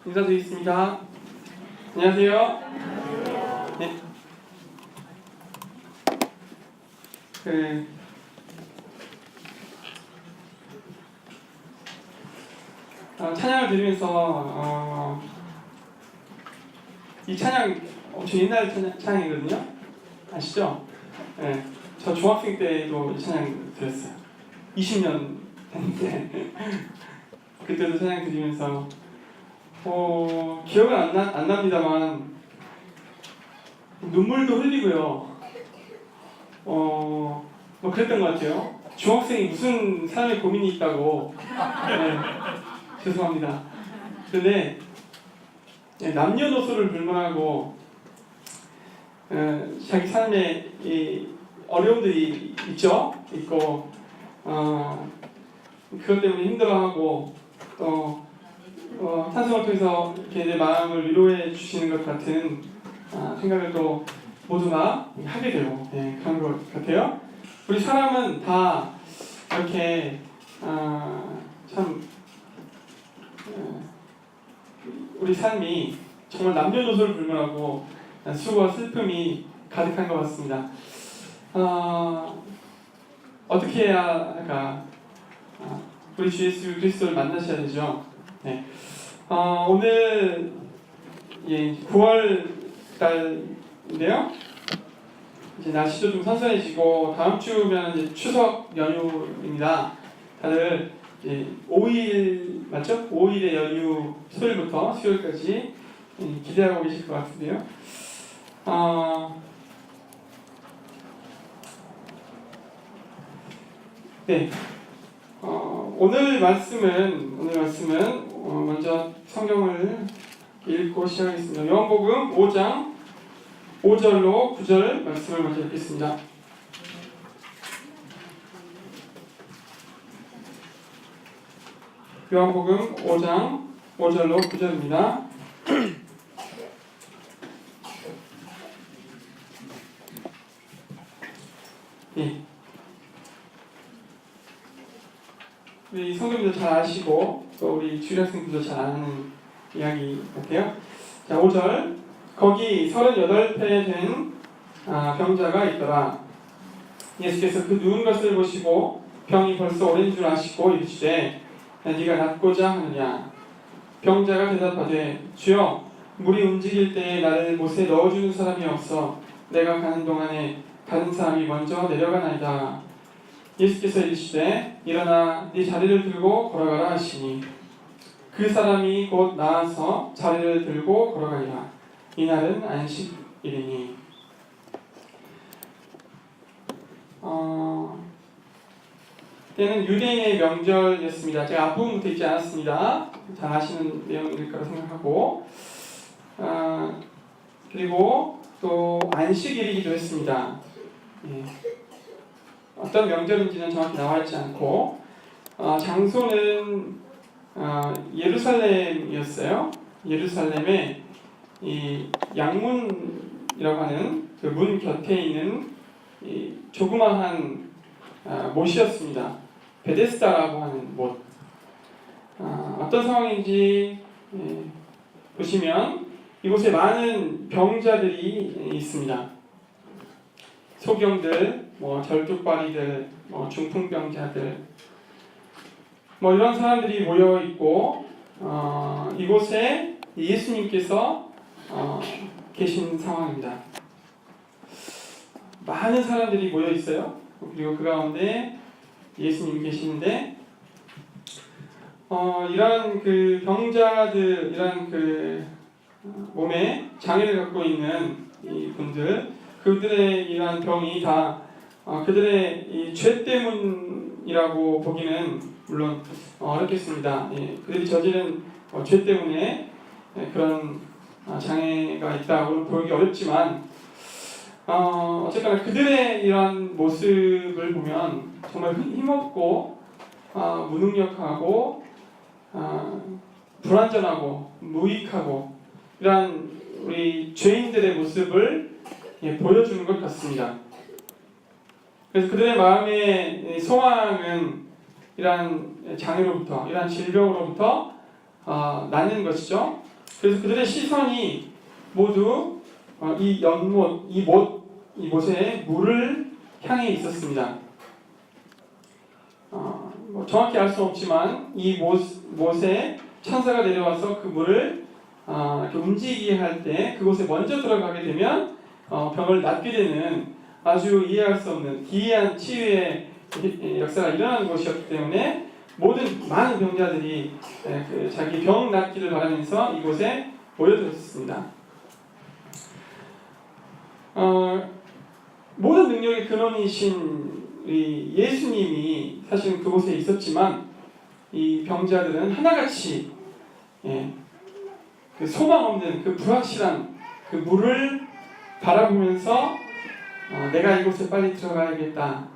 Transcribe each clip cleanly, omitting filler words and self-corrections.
인사드리겠습니다. 안녕하세요. 네. 찬양을 드리면서 이 찬양 엄청 옛날 찬양이거든요. 아시죠? 네. 저 중학생 때도 이 찬양 들었어요. 20년 됐는데 그때도 찬양 드리면서 기억은 안 납니다만 눈물도 흘리고요. 뭐 그랬던 것 같아요. 중학생이 무슨 삶에 고민이 있다고. 네, 죄송합니다. 근데 남녀노소를 불문하고 자기 삶에 이 어려움들이 있고 그것 때문에 힘들어하고 또 찬송을 통해서 이렇게 내 마음을 위로해 주시는 것 같은 생각을 또 모두가 하게 되고 그런 것 같아요. 우리 사람은 다 이렇게 참 우리 삶이 정말 남녀노소를 불문하고 수고와 슬픔이 가득한 것 같습니다. 어떻게 해야 할까? 우리 주 예수 그리스도를 만나셔야 되죠. 네. 오늘 9월 달인데요. 이제 날씨도 좀 선선해지고 다음 주면 이제 추석 연휴입니다. 다들 이제 5일 맞죠? 5일의 연휴 토요일부터 수요일까지 기대하고 계실 것 같은데요. 네. 오늘 말씀은 먼저 성경을 읽고 시작하겠습니다. 요한복음 5장 5절로 9절 말씀을 먼저 읽겠습니다. 요한복음 5장 5절로 9절입니다. 예. 우리 성도님도 잘 아시고 또 우리 주일학생들도 잘 아는 이야기 같아요. 자, 5절. 거기 38배 된 병자가 있더라. 예수께서 그 누운 것을 보시고 병이 벌써 오랜 줄 아시고 이르시되 네가 낫고자 하느냐. 병자가 대답하되 주여 물이 움직일 때에 나를 못에 넣어주는 사람이 없어 내가 가는 동안에 다른 사람이 먼저 내려가나이다. 예수께서 이르시되 일어나 네 자리를 들고 걸어가라 하시니 그 사람이 곧 나아서 자리를 들고 걸어가니라. 이날은 안식일이니. 때는 유대인의 명절이었습니다. 제가 앞부분부터 읽지 않았습니다. 잘 아시는 내용일 거라 생각하고 그리고 또 안식일이기도 했습니다. 예. 어떤 명절인지는 정확히 나와있지 않고 장소는 예루살렘이었어요. 예루살렘에 이 양문이라고 하는 그 문 곁에 있는 이 조그마한 못이었습니다. 베데스다라고 하는 못. 어떤 상황인지 보시면 이곳에 많은 병자들이 있습니다. 소경들, 절뚝발이들, 중풍병자들, 이런 사람들이 모여 있고 이곳에 예수님께서 계신 상황입니다. 많은 사람들이 모여 있어요. 그리고 그 가운데 예수님 계시는데 이런 그 병자들, 이런 그 몸에 장애를 갖고 있는 이 분들, 그들의 이러한 병이 다 그들의 이 죄 때문이라고 보기는 물론 어렵겠습니다. 그들이 저지른 죄 때문에 그런 장애가 있다고 보기 어렵지만 어쨌거나 그들의 이러한 모습을 보면 정말 힘없고 무능력하고 불완전하고 무익하고 이러한 우리 죄인들의 모습을 보여주는 것 같습니다. 그래서 그들의 마음의 소망은 이러한 장애로부터, 이러한 질병으로부터 나는 것이죠. 그래서 그들의 시선이 모두 이 연못, 이못에 물을 향해 있었습니다. 뭐 정확히 알 수는 없지만 이 못에 천사가 내려와서 그 물을 이렇게 움직이게 할 때 그곳에 먼저 들어가게 되면 병을 낫게 되는 아주 이해할 수 없는 기이한 치유의 역사가 일어나는 곳이었기 때문에 많은 병자들이 자기 병 낫기를 바라면서 이곳에 모여들었습니다. 모든 능력의 근원이신 예수님이 사실은 그곳에 있었지만 이 병자들은 하나같이 그 소망 없는 그 불확실한 그 물을 바라보면서 내가 이곳에 빨리 들어가야겠다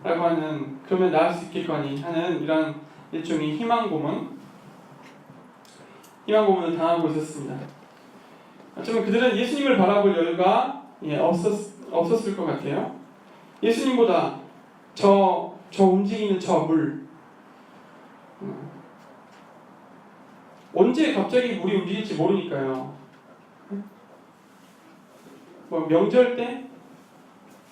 라고 하는, 그러면 나을 수 있겠거니 하는 이런 일종의 희망 고문을 당하고 있었습니다. 어쩌면 그들은 예수님을 바라볼 여유가 없었을 것 같아요. 예수님보다 저 움직이는 저 물, 언제 갑자기 물이 움직일지 모르니까요. 뭐 명절 때,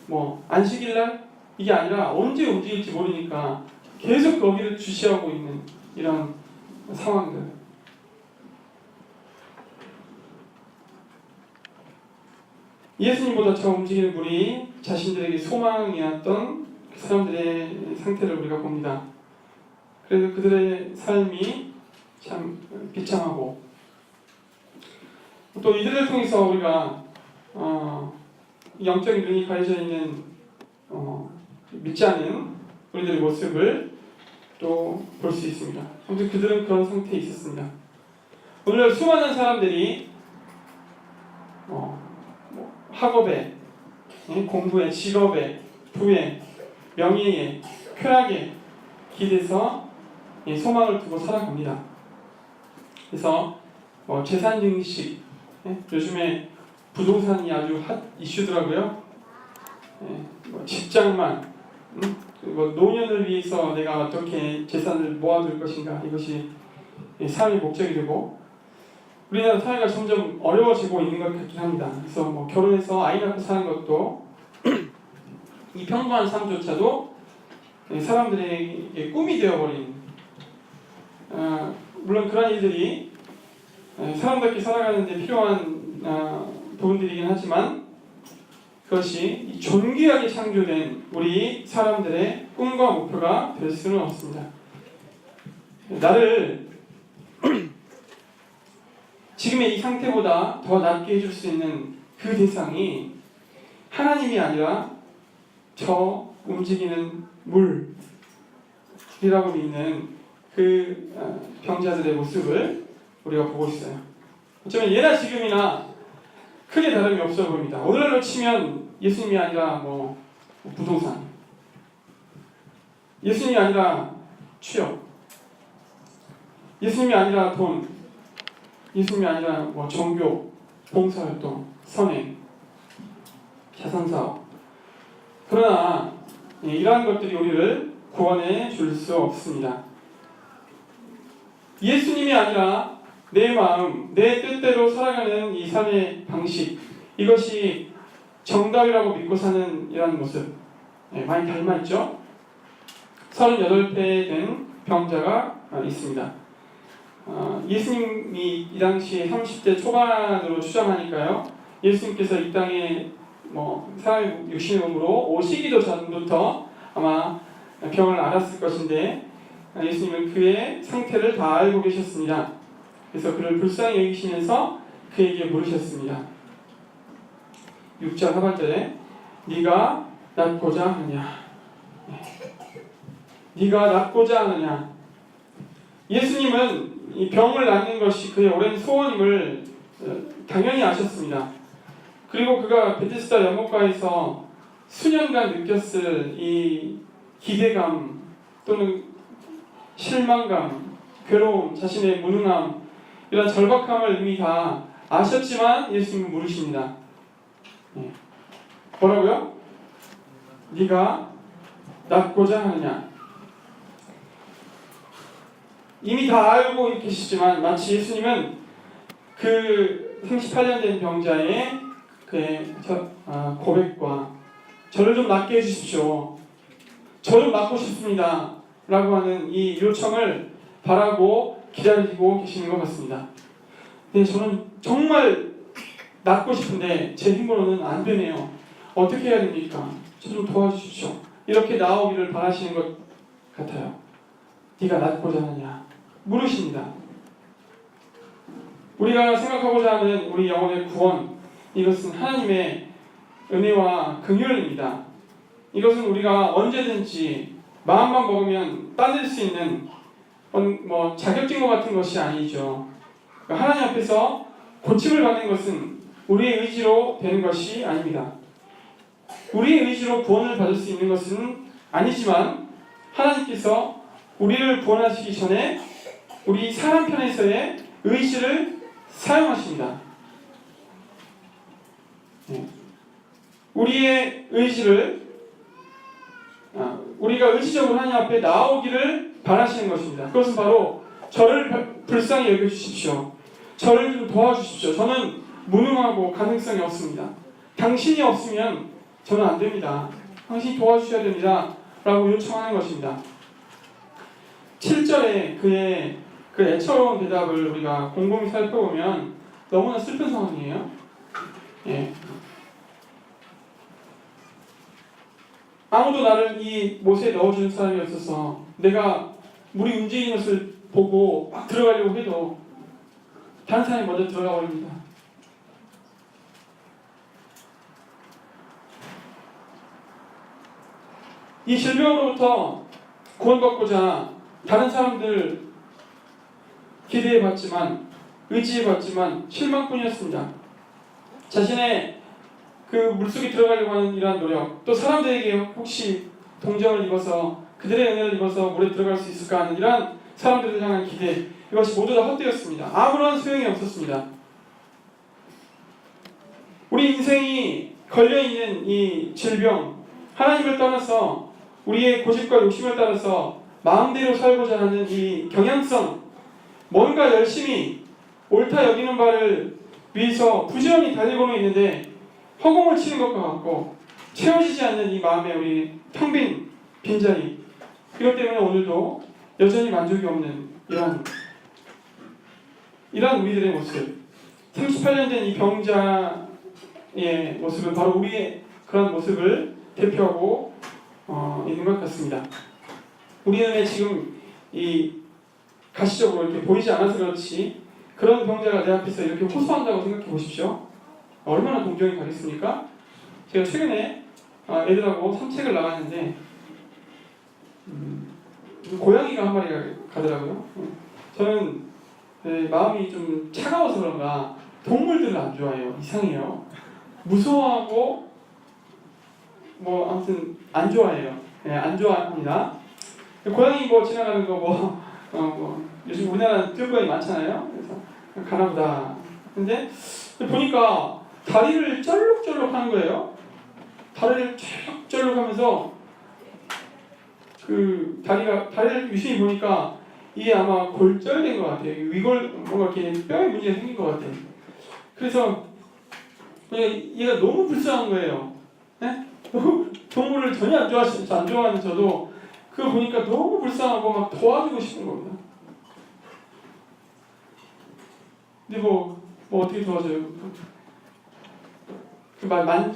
뭐 안식일날, 이게 아니라 언제 움직일지 모르니까 계속 거기를 주시하고 있는 이런 상황들. 예수님보다 저 움직이는 물이 자신들에게 소망이었던 그 사람들의 상태를 우리가 봅니다. 그래서 그들의 삶이 참 비참하고, 또 이들을 통해서 우리가 영적인 눈이 가려져 있는 믿지 않는 우리들의 모습을 또 볼 수 있습니다. 아무튼 그들은 그런 상태에 있었습니다. 오늘 수많은 사람들이 학업에, 공부에, 직업에, 부에, 명예에, 쾌락에 기대서 소망을 두고 살아갑니다. 그래서 재산 증식, 요즘에 부동산이 아주 핫 이슈더라고요. 직장만, 노년을 위해서 내가 어떻게 재산을 모아둘 것인가, 이것이 삶의 목적이 되고, 우리나라 사회가 점점 어려워지고 있는 것 같긴 합니다. 그래서 결혼해서 아이 낳고 사는 것도 이 평범한 삶조차도 사람들에게 꿈이 되어버린, 물론 그런 일들이 사람답게 살아가는 데 필요한 부분들이긴 하지만 그것이 존귀하게 창조된 우리 사람들의 꿈과 목표가 될 수는 없습니다. 나를 지금의 이 상태보다 더 낫게 해줄 수 있는 그 대상이 하나님이 아니라 저 움직이는 물이라고 믿는 그 병자들의 모습을 우리가 보고 있어요. 어쩌면 예나 지금이나 크게 다름이 없어 보입니다. 오늘날로 치면 예수님이 아니라 부동산, 예수님이 아니라 취업, 예수님이 아니라 돈, 예수님이 아니라 종교, 봉사활동, 선행, 자선사업. 그러나 이러한 것들이 우리를 구원해 줄 수 없습니다. 예수님이 아니라 내 마음, 내 뜻대로 살아가는 이 삶의 방식, 이것이 정답이라고 믿고 사는 이런 모습, 많이 닮아있죠? 38배 된 병자가 있습니다. 예수님이 이 당시에 30대 초반으로 추정하니까요, 예수님께서 이 땅에 사람의 육신의 몸으로 오시기도 전부터 아마 병을 앓았을 것인데, 예수님은 그의 상태를 다 알고 계셨습니다. 그래서 그를 불쌍히 여기시면서 그에게 물으셨습니다. 6절 하반절에 네가 낫고자 하느냐, 네가 낫고자 하느냐. 예수님은 이 병을 낫는 것이 그의 오랜 소원임을 당연히 아셨습니다. 그리고 그가 베데스다 연못가에서 수년간 느꼈을 이 기대감 또는 실망감, 괴로움, 자신의 무능함, 이런 절박함을 이미 다 아셨지만 예수님은 물으십니다. 뭐라고요? 네가 낫고자 하느냐. 이미 다 알고 계시지만 마치 예수님은 그 38년 된 병자의 그의 고백과 저를 좀 낫게 해주십시오. 저 좀 낫고 싶습니다. 라고 하는 이 요청을 바라고 기다리고 계시는 것 같습니다. 근데 저는 정말 낫고 싶은데 제 힘으로는 안 되네요. 어떻게 해야 됩니까? 저 좀 도와주십시오. 이렇게 나오기를 바라시는 것 같아요. 네가 낫고자 하느냐? 물으십니다. 우리가 생각하고자 하는 우리 영혼의 구원, 이것은 하나님의 은혜와 긍휼입니다. 이것은 우리가 언제든지 마음만 먹으면 따낼 수 있는 자격증거 같은 것이 아니죠. 하나님 앞에서 고침을 받는 것은 우리의 의지로 되는 것이 아닙니다. 우리의 의지로 구원을 받을 수 있는 것은 아니지만 하나님께서 우리를 구원하시기 전에 우리 사람 편에서의 의지를 사용하십니다. 우리의 의지를 우리가 의지적으로 하나님 앞에 나오기를 바라시는 것입니다. 그것은 바로 저를 불쌍히 여겨주십시오. 저를 좀 도와주십시오. 저는 무능하고 가능성이 없습니다. 당신이 없으면 저는 안 됩니다. 당신이 도와주셔야 됩니다. 라고 요청하는 것입니다. 7절에 그의 그 애처로운 대답을 우리가 곰곰이 살펴보면 너무나 슬픈 상황이에요. 예. 아무도 나를 이 못에 넣어주는 사람이 없어서 내가 물이 움직이는 것을 보고 막 들어가려고 해도 다른 사람이 먼저 들어가 버립니다. 이 질병으로부터 구원받고자 다른 사람들 기대해봤지만 의지해봤지만 실망뿐이었습니다. 자신의 그 물속에 들어가려고 하는 이러한 노력, 또 사람들에게 혹시 동정을 입어서 그들의 은혜를 입어서 물에 들어갈 수 있을까 하는 이러한 사람들을 향한 기대, 이것이 모두 다 헛되었습니다. 아무런 소용이 없었습니다. 우리 인생이 걸려있는 이 질병, 하나님을 떠나서 우리의 고집과 욕심을 따라서 마음대로 살고자 하는 이 경향성, 뭔가 열심히 옳다 여기는 바를 위해서 부지런히 달리고는 있는데 허공을 치는 것과 같고 채워지지 않는 이 마음의 우리 텅 빈 빈자리, 이것 때문에 오늘도 여전히 만족이 없는 이러한 우리들의 모습, 38년 된 이 병자의 모습은 바로 우리의 그런 모습을 대표하고 있는 것 같습니다. 우리 눈에 지금 이 가시적으로 이렇게 보이지 않아서 그렇지 그런 병자가 내 앞에서 이렇게 호소한다고 생각해 보십시오. 얼마나 동정이 가겠습니까? 제가 최근에 애들하고 산책을 나갔는데 고양이가 한 마리가 가더라고요. 저는 마음이 좀 차가워서 그런가 동물들을 안 좋아해요. 이상해요. 무서워하고 아무튼 안 좋아해요. 안 좋아합니다. 고양이 지나가는 거 요즘 우리나라는 뜰고양이 많잖아요. 그래서 가나보다. 근데 보니까 다리를 쩔룩쩔룩 하는 거예요. 다리를 쩔룩쩔룩 하면서 그 다리를 유심히 보니까 이게 아마 골절된 것 같아요. 뭔가 이렇게 뼈에 문제가 생긴 것 같아요. 그래서 얘가 너무 불쌍한 거예요. 네? 동물을 전혀 안 좋아하는 저도 그걸 보니까 너무 불쌍하고 막 도와주고 싶은 겁니다. 근데 어떻게 도와줘요?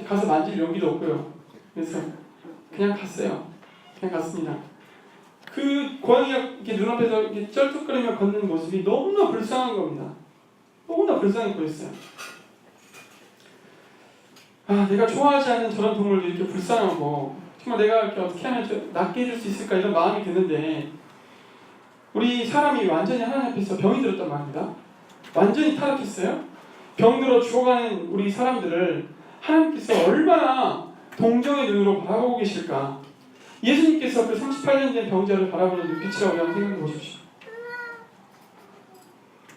가서 만질 용기도 없고요. 그래서 그냥 갔어요. 그냥 갔습니다. 그 고양이가 이렇게 눈앞에서 이렇게 쩔뚝거리며 걷는 모습이 너무나 불쌍한 겁니다. 너무나 불쌍해 보였어요. 내가 좋아하지 않는 저런 동물도 이렇게 불쌍하고 정말 내가 이렇게 어떻게 하면 낫게 해줄 수 있을까 이런 마음이 드는데, 우리 사람이 완전히 하나님 앞에서 병이 들었단 말입니다. 완전히 타락했어요. 병들어 죽어가는 우리 사람들을 하나님께서 얼마나 동정의 눈으로 바라보고 계실까. 예수님께서 그 38년 된 병자를 바라보는 눈빛이라고 한번 생각해 보십시오.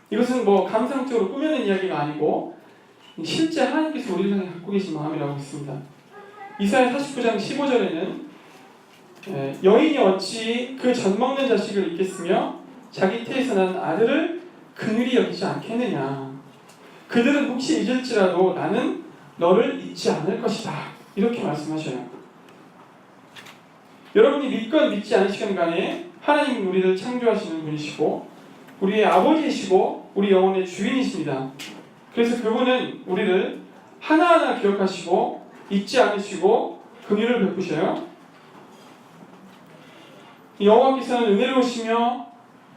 이것은 감상적으로 꾸며낸 이야기가 아니고 실제 하나님께서 우리를 향해 갖고 계신 마음이라고 했습니다. 이사야 49장 15절에는 여인이 어찌 그 젖먹는 자식을 잊겠으며 자기 태에서 난 아들을 긍휼히 여기지 않겠느냐. 그들은 혹시 잊을지라도 나는 너를 잊지 않을 것이다. 이렇게 말씀하셔요. 여러분이 믿건 믿지 않으시건 간에 하나님은 우리를 창조하시는 분이시고 우리의 아버지이시고 우리 영혼의 주인이십니다. 그래서 그분은 우리를 하나하나 기억하시고 잊지 않으시고 긍휼을 베푸셔요. 여호와께서는 은혜로우시며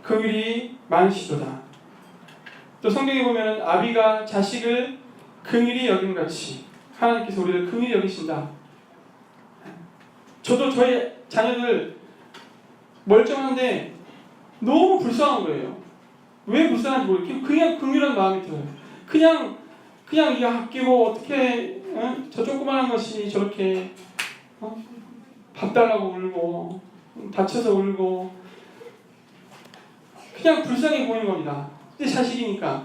긍휼이 많으시도다. 또 성경에 보면 아비가 자식을 긍휼히 여김같이 하나님께서 우리를 긍휼히 여기신다. 저도 저희 자녀들 멀쩡한데 너무 불쌍한 거예요. 왜 불쌍한지 모르겠어요. 그냥 긍휼한 마음이 들어요. 그냥 이게 아끼고 어떻게 저 조그마한 것이 저렇게 밥 달라고 울고 다쳐서 울고 그냥 불쌍해 보이는 겁니다. 근데 자식이니까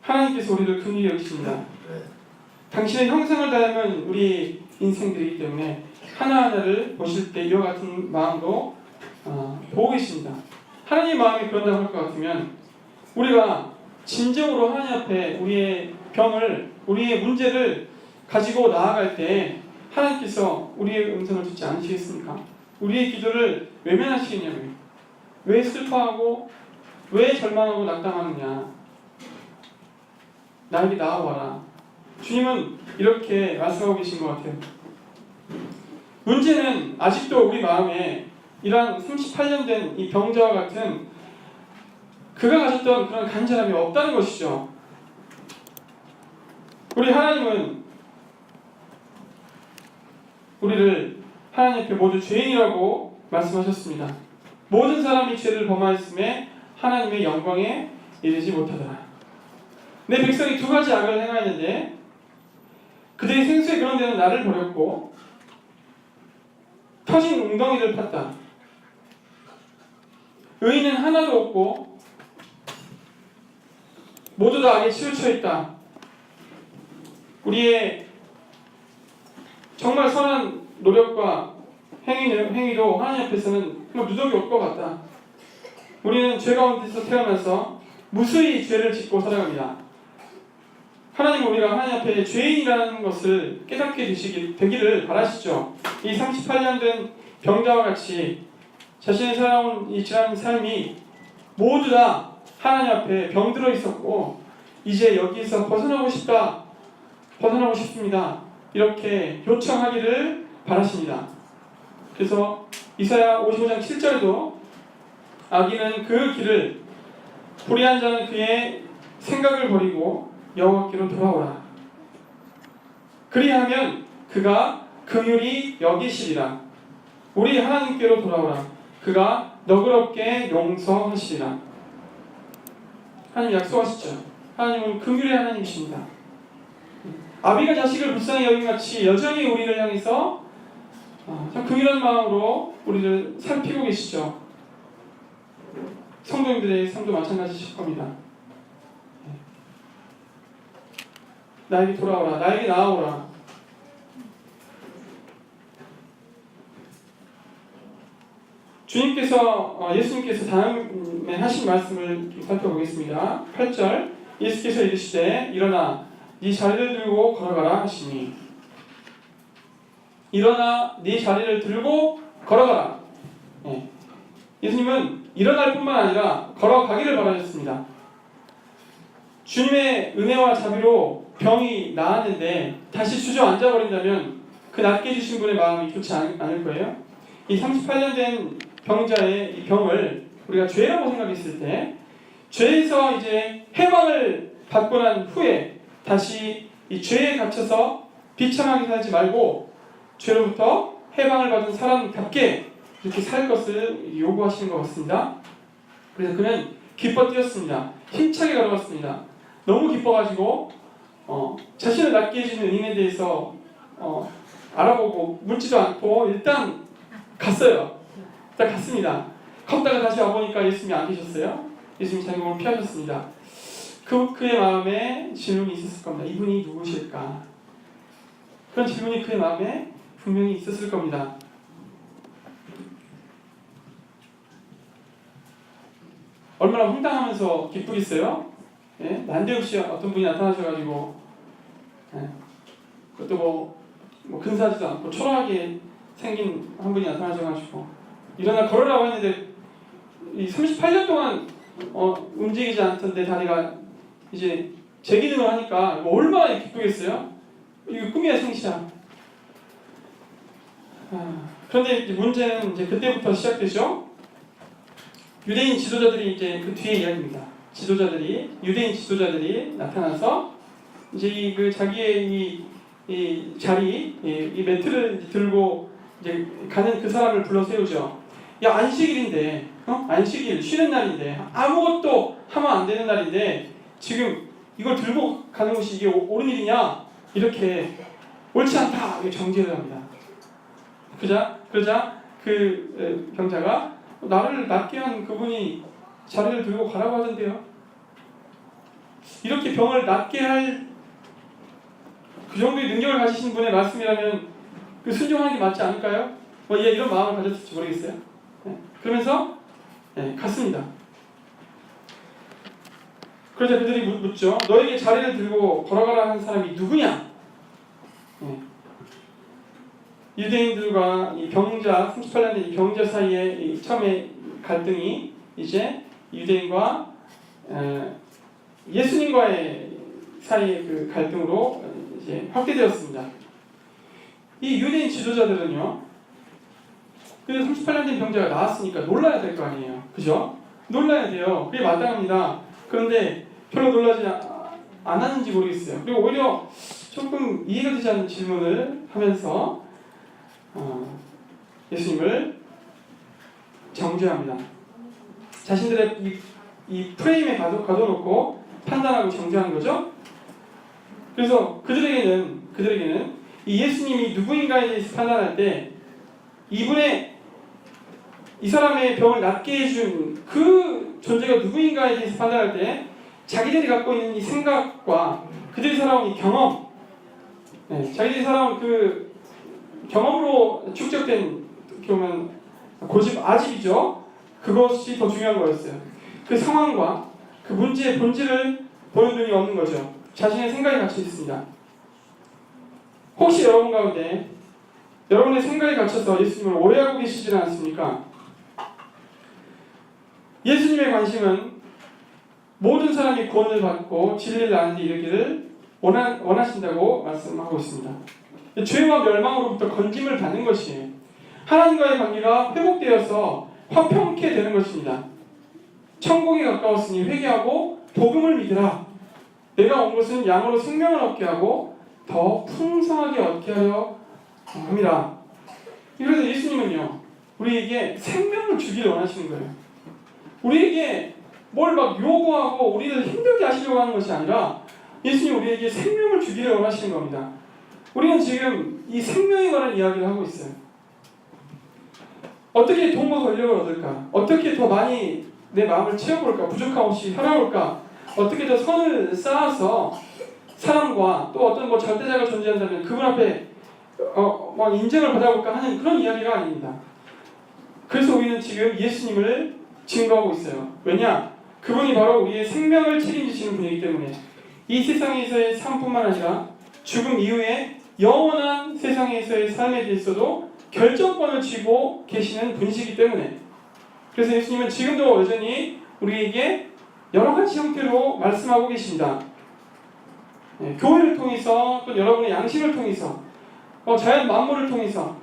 하나님께서 우리를 긍휼히 여기십니다. 당신의 형상을 닮은 우리 인생들이기 때문에 하나하나를 보실 때 이와 같은 마음도 보고 계십니다. 하나님의 마음이 그런다고 할 것 같으면 우리가 진정으로 하나님 앞에 우리의 병을, 우리의 문제를 가지고 나아갈 때 하나님께서 우리의 음성을 듣지 않으시겠습니까? 우리의 기도를 외면하시겠냐고요. 왜 슬퍼하고 왜 절망하고 낙담하느냐. 나에게 나아와라. 주님은 이렇게 말씀하고 계신 것 같아요. 문제는 아직도 우리 마음에 이러한 38년 된 이 병자와 같은 그가 가졌던 그런 간절함이 없다는 것이죠. 우리 하나님은 우리를 하나님 앞에 모두 죄인이라고 말씀하셨습니다. 모든 사람이 죄를 범하였음에 하나님의 영광에 이르지 못하더라. 내 백성이 두 가지 악을 행하였는데 그들이 생수에 그런 데는 나를 버렸고 터진 웅덩이를 팠다. 의인은 하나도 없고 모두 다 악에 치우쳐 있다. 우리의 정말 선한 노력과 행위도 하나님 앞에서는 누더기 없을 것 같다. 우리는 죄 가운데서 태어나서 무수히 죄를 짓고 살아갑니다. 하나님은 우리가 하나님 앞에 죄인이라는 것을 깨닫게 되기를 바라시죠. 이 38년 된 병자와 같이 자신이 살아온 이 지난 삶이 모두 다 하나님 앞에 병들어 있었고 이제 여기서 벗어나고 싶습니다. 이렇게 요청하기를 바라십니다. 그래서 이사야 55장 7절에도 악인은 그 길을 불의한 자는 그의 생각을 버리고 여호와께로 돌아오라. 그리하면 그가 긍휼히 여기시리라. 우리 하나님께로 돌아오라. 그가 너그럽게 용서하시리라. 하나님 약속하시죠. 하나님은 긍휼의 하나님이십니다. 아비가 자식을 불쌍히 여김같이 여전히 우리를 향해서 참 긍휼한 마음으로 우리를 살피고 계시죠. 성도님들의 삶도 마찬가지실 겁니다. 나에게 돌아오라. 나에게 나아오라. 예수님께서 다음에 하신 말씀을 살펴보겠습니다. 8절 예수께서 이르시되 일어나 네 자리를 들고 걸어가라 하시니 일어나 네 자리를 들고 걸어가라. 예수님은 일어날 뿐만 아니라 걸어가기를 바라셨습니다. 주님의 은혜와 자비로 병이 나았는데 다시 주저앉아 버린다면 그 낫게 해주신 분의 마음이 좋지 않을 거예요. 이 38년 된 병자의 이 병을 우리가 죄라고 생각했을 때 죄에서 이제 해방을 받고 난 후에 다시 이 죄에 갇혀서 비참하게 살지 말고 죄로부터 해방을 받은 사람답게 이렇게 살 것을 요구하시는 것 같습니다. 그래서 그는 기뻐 뛰었습니다. 힘차게 걸어갔습니다. 너무 기뻐가지고 자신을 낫게 해주는 은인에 대해서 알아보고 묻지도 않고 일단 갔어요. 일단 갔습니다. 걷다가 다시 와보니까 예수님이 안 계셨어요. 예수님이 자기 몸을 피하셨습니다. 그의 마음에 질문이 있었을 겁니다. 이분이 누구실까? 그런 질문이 그의 마음에 분명히 있었을 겁니다. 얼마나 황당하면서 기쁘겠어요? 예? 난데없이 어떤 분이 나타나셔가지고 예? 그것도 뭐 근사하지도 않고 초라하게 생긴 한 분이 나타나셔가지고 일어나 걸으라고 했는데 이 38년 동안 움직이지 않던데 다리가 이제 재기능을 하니까 뭐 얼마나 기쁘겠어요? 이거 꿈이야 생시야. 그런데 이제 문제는 이제 그때부터 시작되죠. 유대인 지도자들이 이제 그 뒤에 이야기입니다. 유대인 지도자들이 나타나서 이제 그 자기의 이 자리, 이 매트를 들고 이제 가는 그 사람을 불러 세우죠. 야, 안식일인데, 안식일 쉬는 날인데 아무것도 하면 안 되는 날인데 지금 이걸 들고 가는 것이 이게 옳은 일이냐? 이렇게 옳지 않다. 이렇게 정죄를 합니다. 그러자 그 병자가 나를 낫게 한 그분이 자리를 들고 가라고 하던데요. 이렇게 병을 낫게 할 그 정도의 능력을 가지신 분의 말씀이라면 그 순종하는 게 맞지 않을까요? 이런 마음을 가졌을지 모르겠어요. 그러면서 갔습니다. 그러자 그들이 묻죠. 너에게 자리를 들고 걸어가라 한 사람이 누구냐? 유대인들과 이 병자, 38년 된 이 병자 사이에 이 처음에 갈등이 이제 유대인과 예수님과의 사이의 그 갈등으로 이제 확대되었습니다. 이 유대인 지도자들은요, 그 38년 된 병자가 나왔으니까 놀라야 될 거 아니에요. 그죠? 놀라야 돼요. 그게 마땅합니다. 그런데 별로 놀라지 않았는지 모르겠어요. 그리고 오히려 조금 이해가 되지 않는 질문을 하면서 예수님을 정죄합니다. 자신들의 이 프레임에 가둬놓고 판단하고 정죄하는 거죠. 그래서 그들에게는 이 예수님이 누구인가에 대해서 판단할 때 이 사람의 병을 낫게 해준 그 존재가 누구인가에 대해서 판단할 때 자기들이 갖고 있는 이 생각과 그들이 살아온 이 경험, 자기들이 살아온 그 경험으로 축적된 보면 아집이죠. 그것이 더 중요한 거였어요. 그 상황과 그 문제의 본질을 보는 눈이 없는 거죠. 자신의 생각이 갇혀 있습니다. 혹시 여러분 가운데 여러분의 생각에 갇혀서 예수님을 오해하고 계시지는 않습니까? 예수님의 관심은 모든 사람이 구원을 받고 진리를 아는 데 이르기를 원하신다고 말씀하고 있습니다. 죄와 멸망으로부터 건짐을 받는 것이에요. 하나님과의 관계가 회복되어서 화평케 되는 것입니다. 천국에 가까웠으니 회개하고 복음을 믿으라. 내가 온 것은 양으로 생명을 얻게 하고 더 풍성하게 얻게 하려 합니다. 그래서 예수님은요, 우리에게 생명을 주기를 원하시는 거예요. 우리에게 뭘 막 요구하고 우리를 힘들게 하시려고 하는 것이 아니라 예수님 우리에게 생명을 주기를 원하시는 겁니다. 우리는 지금 이 생명에 관한 이야기를 하고 있어요. 어떻게 돈과 권력을 얻을까? 어떻게 더 많이 내 마음을 채워볼까? 부족함 없이 살아볼까? 어떻게 더 선을 쌓아서 사람과 또 어떤 절대자가 존재한다면 그분 앞에 인정을 받아볼까 하는 그런 이야기가 아닙니다. 그래서 우리는 지금 예수님을 증거하고 있어요. 왜냐? 그분이 바로 우리의 생명을 책임지시는 분이기 때문에 이 세상에서의 삶뿐만 아니라 죽음 이후에 영원한 세상에서의 삶에 대해서도 결정권을 쥐고 계시는 분이시기 때문에 그래서 예수님은 지금도 여전히 우리에게 여러 가지 형태로 말씀하고 계십니다. 교회를 통해서 또 여러분의 양심을 통해서 자연 만물을 통해서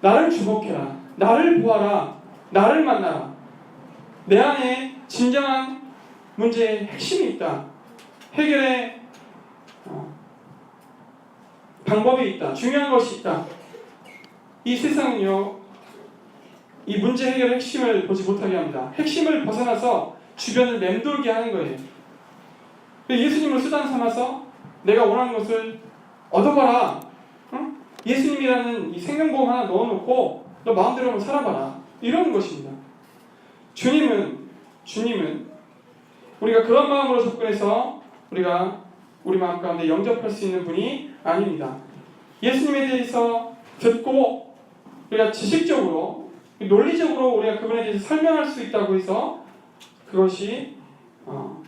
나를 주목해라, 나를 보아라, 나를 만나라. 내 안에 진정한 문제의 핵심이 있다. 해결의 방법이 있다. 중요한 것이 있다. 이 세상은요, 이 문제 해결의 핵심을 보지 못하게 합니다. 핵심을 벗어나서 주변을 맴돌게 하는 거예요. 예수님을 수단 삼아서 내가 원하는 것을 얻어봐라. 응? 예수님이라는 이 생명보험 하나 넣어놓고 너 마음대로 한번 살아봐라. 이러는 것입니다. 주님은 우리가 그런 마음으로 접근해서 우리가 우리 마음 가운데 영접할 수 있는 분이 아닙니다. 예수님에 대해서 듣고 우리가 지식적으로, 논리적으로 우리가 그분에 대해서 설명할 수 있다고 해서 그것이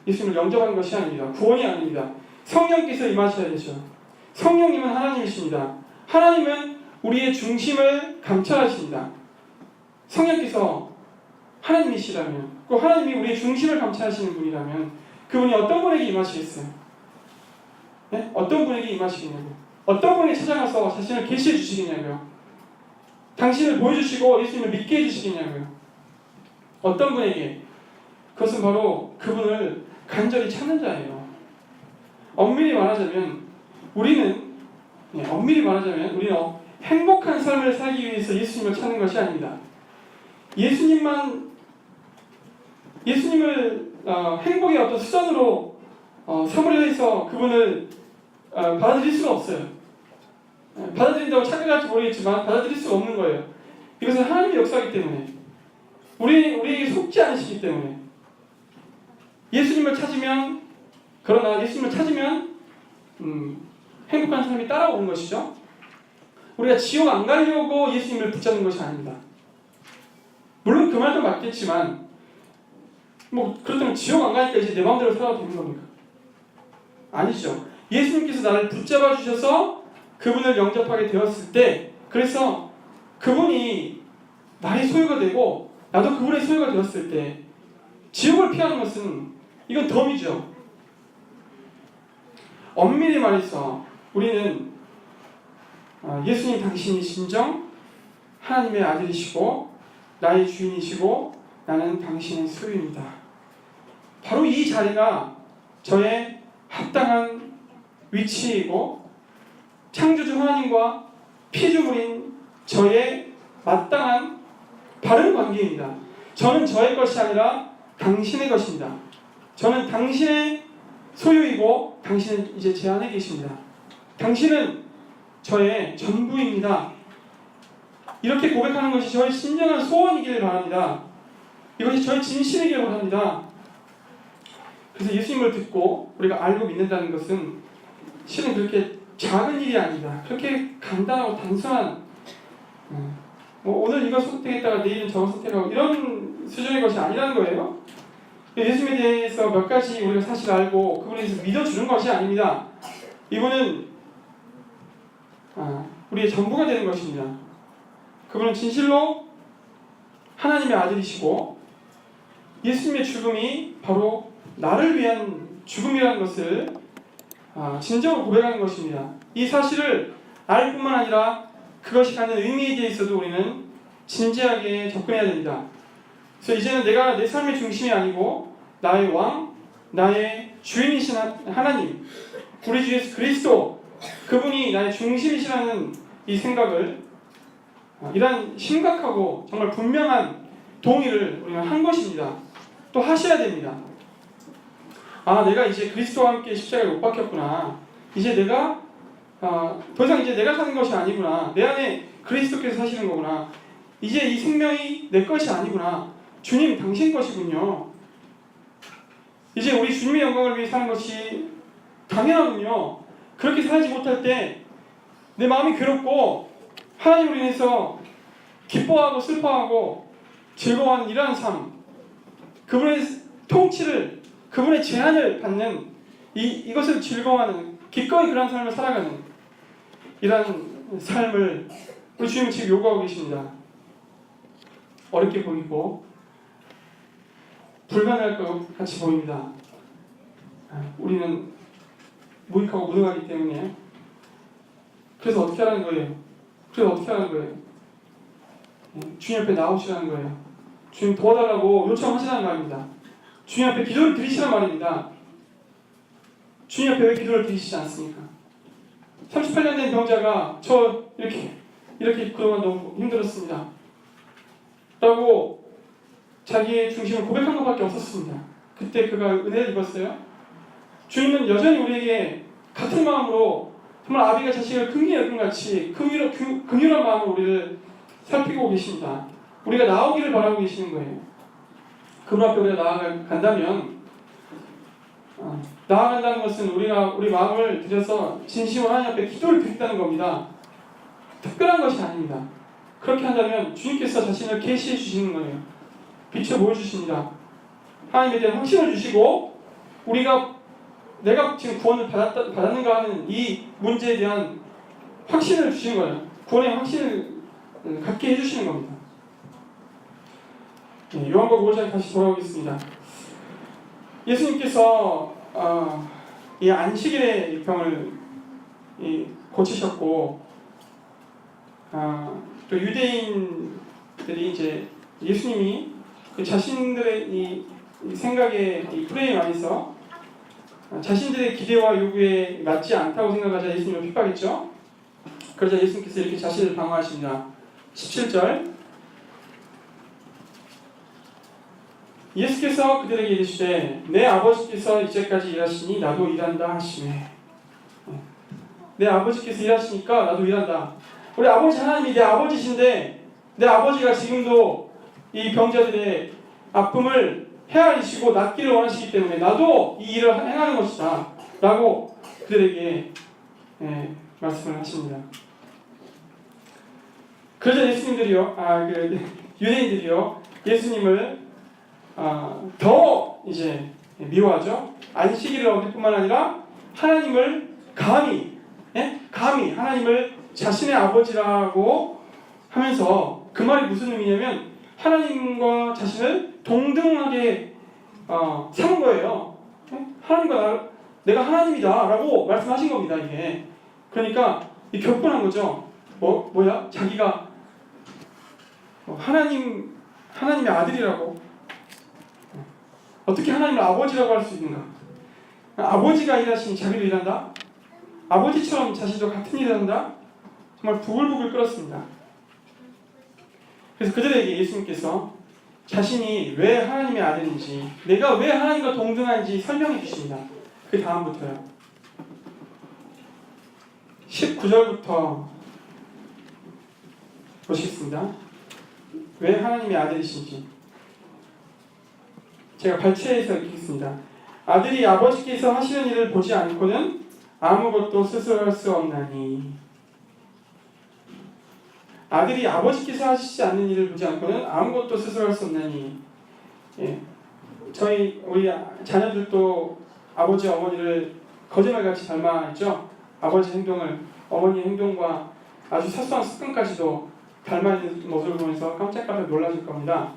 예수님을 영접하는 것이 아닙니다. 구원이 아닙니다. 성령께서 임하셔야 되죠. 성령님은 하나님이십니다. 하나님은 우리의 중심을 감찰하십니다. 성령께서 하나님이시라면, 그 하나님이 우리의 중심을 감찰하시는 분이라면 그분이 어떤 분에게 임하시겠어요? 네? 어떤 분에게 임하시겠냐고요? 어떤 분에게 찾아가서 자신을 계시해 주시겠냐고요? 당신을 보여주시고 예수님을 믿게 해주시겠냐고요? 어떤 분에게? 그것은 바로 그분을 간절히 찾는 자예요. 엄밀히 말하자면 우리는 행복한 삶을 살기 위해서 예수님을 찾는 것이 아닙니다. 예수님을 행복의 어떤 수단으로 삼으려 해서 그분을 받아들일 수가 없어요. 받아들인다고 착각할지 모르겠지만 받아들일 수가 없는 거예요. 이것은 하나님의 역사이기 때문에, 우리에게 속지 않으시기 때문에. 예수님을 찾으면 행복한 삶이 따라오는 것이죠. 우리가 지옥 안 가려고 예수님을 붙잡는 것이 아닙니다. 물론 그 말도 맞겠지만 그렇다면 지옥 안 가니까 이제 내 마음대로 살아도 되는 겁니까? 아니죠. 예수님께서 나를 붙잡아 주셔서 그분을 영접하게 되었을 때, 그래서 그분이 나의 소유가 되고 나도 그분의 소유가 되었을 때 지옥을 피하는 것은 이건 덤이죠. 엄밀히 말해서 우리는 예수님 당신이 진정 하나님의 아들이시고 나의 주인이시고 나는 당신의 소유입니다. 바로 이 자리가 저의 합당한 위치이고 창조주 하나님과 피조물인 저의 마땅한 바른 관계입니다. 저는 저의 것이 아니라 당신의 것입니다. 저는 당신의 소유이고 당신은 이제 제 안에 계십니다. 당신은 저의 전부입니다. 이렇게 고백하는 것이 저의 진정한 소원이기를 바랍니다. 이것이 저의 진실이기를 바랍니다. 그래서 예수님을 듣고 우리가 알고 믿는다는 것은 실은 그렇게 작은 일이 아니다. 그렇게 간단하고 단순한 오늘 이거 선택했다가 내일은 저거 선택하고 이런 수준의 것이 아니라는 거예요. 예수님에 대해서 몇 가지 우리가 사실 알고 그분에 대해서 믿어주는 것이 아닙니다. 이분은 우리의 전부가 되는 것입니다. 그분은 진실로 하나님의 아들이시고 예수님의 죽음이 바로 나를 위한 죽음이라는 것을 진정으로 고백하는 것입니다. 이 사실을 알 뿐만 아니라 그것이 갖는 의미에 대해서도 우리는 진지하게 접근해야 됩니다. 그래서 이제는 내가 내 삶의 중심이 아니고 나의 왕, 나의 주인이신 하나님, 우리 주 예수 그리스도, 그분이 나의 중심이시라는 이 생각을, 이러한 심각하고 정말 분명한 동의를 우리가 한 것입니다. 또 하셔야 됩니다. 내가 이제 그리스도와 함께 십자가에 못 박혔구나. 이제 내가 더 이상 이제 내가 사는 것이 아니구나. 내 안에 그리스도께서 사시는 거구나. 이제 이 생명이 내 것이 아니구나. 주님 당신 것이군요. 이제 우리 주님의 영광을 위해 사는 것이 당연하군요. 그렇게 살지 못할 때 내 마음이 괴롭고 하나님으로 인해서 기뻐하고 슬퍼하고 즐거워하는 이러한 삶, 그분의 통치를, 그분의 제한을 받는 이것을 즐거워하는, 기꺼이 그런 삶을 살아가는 이러한 삶을 우리 주님은 지금 요구하고 계십니다. 어렵게 보이고 불가능할 것 같이 보입니다. 우리는 무익하고 무능하기 때문에. 그래서 어떻게 하라는 거예요? 주님 앞에 나오시라는 거예요. 주님 도와달라고 요청하시라는 말입니다. 주님 앞에 기도를 드리시란 말입니다. 주님 앞에 왜 기도를 드리시지 않습니까? 38년 된 병자가 저 이렇게 그동안 너무 힘들었습니다 라고 자기의 중심을 고백한 것밖에 없었습니다. 그때 그가 은혜를 입었어요. 주님은 여전히 우리에게 같은 마음으로 정말 아비가 자식을 긍휼히 여긴 같이 긍휼한 마음으로 우리를 살피고 계십니다. 우리가 나오기를 바라고 계시는 거예요. 그분 앞에 우리가 나아간다면, 나아간다는 것은 우리가 우리 마음을 들여서 진심으로 하나님 앞에 기도를 드린다는 겁니다. 특별한 것이 아닙니다. 그렇게 한다면 주님께서 자신을 계시해 주시는 거예요. 비춰 보여주십니다. 하나님에 대한 확신을 주시고 내가 지금 구원을 받았는가 하는 이 문제에 대한 확신을 주시는 거예요. 구원의 확신을 갖게 해주시는 겁니다. 네, 요한복음 5장에 다시 돌아오겠습니다. 예수님께서 이 안식일의 병을 고치셨고 또 유대인들이 이제 예수님이 그 자신들의 이 생각에 이 프레임 안에서 자신들의 기대와 요구에 맞지 않다고 생각하자 예수님을 핍박했죠. 그러자 예수님께서 이렇게 자신을 방어하십니다. 17절 예수께서 그들에게 이르시되 내 아버지께서 이제까지 일하시니 나도 일한다 하시매. 내 아버지께서 일하시니까 나도 일한다. 우리 아버지 하나님이 내 아버지신데 내 아버지가 지금도 이 병자들의 아픔을 헤아리시고 낫기를 원하시기 때문에 나도 이 일을 행하는 것이다 라고 그들에게 말씀을 하십니다. 그러자 예수님들이요, 유대인들이요 예수님을 더 이제 미워하죠. 안식일을 어길 뿐만 아니라 하나님을 감히 하나님을 자신의 아버지라고 하면서 그 말이 무슨 의미냐면 하나님과 자신을 동등하게 삼은 거예요. 내가 하나님이다라고 말씀하신 겁니다. 이게 그러니까 이 격분한 거죠. 뭐야? 자기가 하나님의 아들이라고 어떻게 하나님을 아버지라고 할 수 있는가? 아버지가 일하시니 자기도 일한다? 아버지처럼 자신도 같은 일을 한다? 정말 부글부글 끓었습니다. 그래서 그들에게 예수님께서 자신이 왜 하나님의 아들인지, 내가 왜 하나님과 동등한지 설명해 주십니다. 그 다음부터요. 19절부터 보시겠습니다. 왜 하나님의 아들이신지. 제가 발췌해서 읽겠습니다. 아들이 아버지께서 하시는 일을 보지 않고는 아무것도 스스로 할 수 없나니. 아들이 아버지께서 하시지 않는 일을 보지 않고는 아무것도 스스로 할 수 없나니. 우리 자녀들도 아버지 어머니를 거짓말같이 닮아있죠. 아버지 행동을 어머니의 행동과 아주 사소한 습관까지도 닮아 있는 모습을 보면서 깜짝깜짝 놀라실 겁니다.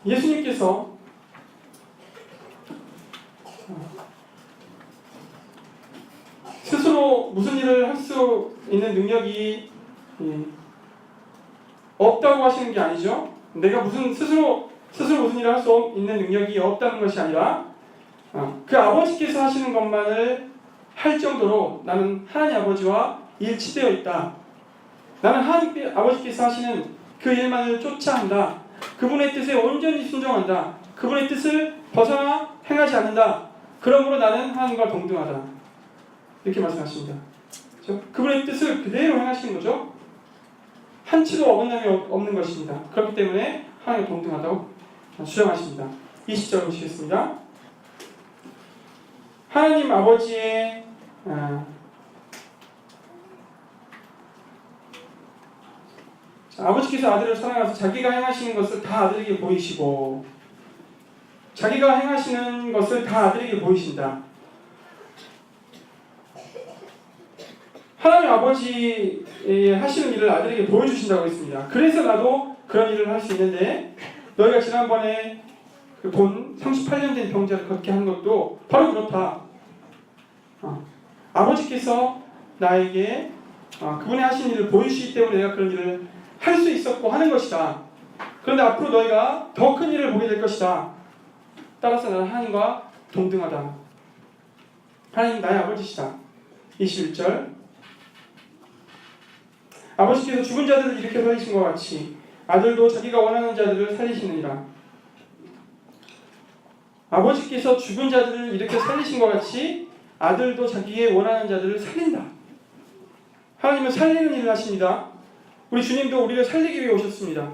예수님께서 스스로 무슨 일을 할 수 있는 능력이 없다고 하시는 게 아니죠. 내가 스스로 무슨 일을 할 수 있는 능력이 없다는 것이 아니라 그 아버지께서 하시는 것만을 할 정도로 나는 하나님 아버지와 일치되어 있다. 나는 하나님 아버지께서 하시는 그 일만을 쫓아 한다. 그분의 뜻에 온전히 순종한다. 그분의 뜻을 벗어나 행하지 않는다. 그러므로 나는 하나님과 동등하다. 이렇게 말씀하십니다. 그렇죠? 그분의 뜻을 그대로 행하시는 거죠. 한치도 어긋남이 없는 것입니다. 그렇기 때문에 하나님과 동등하다고 주장하십니다. 20절 보시겠습니다. 하나님 아버지의 아버지께서 아들을 사랑하셔서 자기가 행하시는 것을 다 아들에게 보이시고 자기가 행하시는 것을 다 아들에게 보이신다. 하나님 아버지 하시는 일을 아들에게 보여주신다고 했습니다. 그래서 나도 그런 일을 할 수 있는데 너희가 지난번에 본 38년 된 병자를 걷게 한 것도 바로 그렇다. 아버지께서 나에게 그분이 하신 일을 보이시기 때문에 내가 그런 일을 할 수 있었고 하는 것이다. 그런데 앞으로 너희가 더 큰 일을 보게 될 것이다. 따라서 나는 하나님과 동등하다. 하나님 나의 아버지시다. 21절 아버지께서 죽은 자들을 일으켜 살리신 것 같이 아들도 자기가 원하는 자들을 살리시느니라. 아버지께서 죽은 자들을 일으켜 살리신 것 같이 아들도 자기의 원하는 자들을 살린다. 하나님은 살리는 일을 하십니다. 우리 주님도 우리를 살리기 위해 오셨습니다.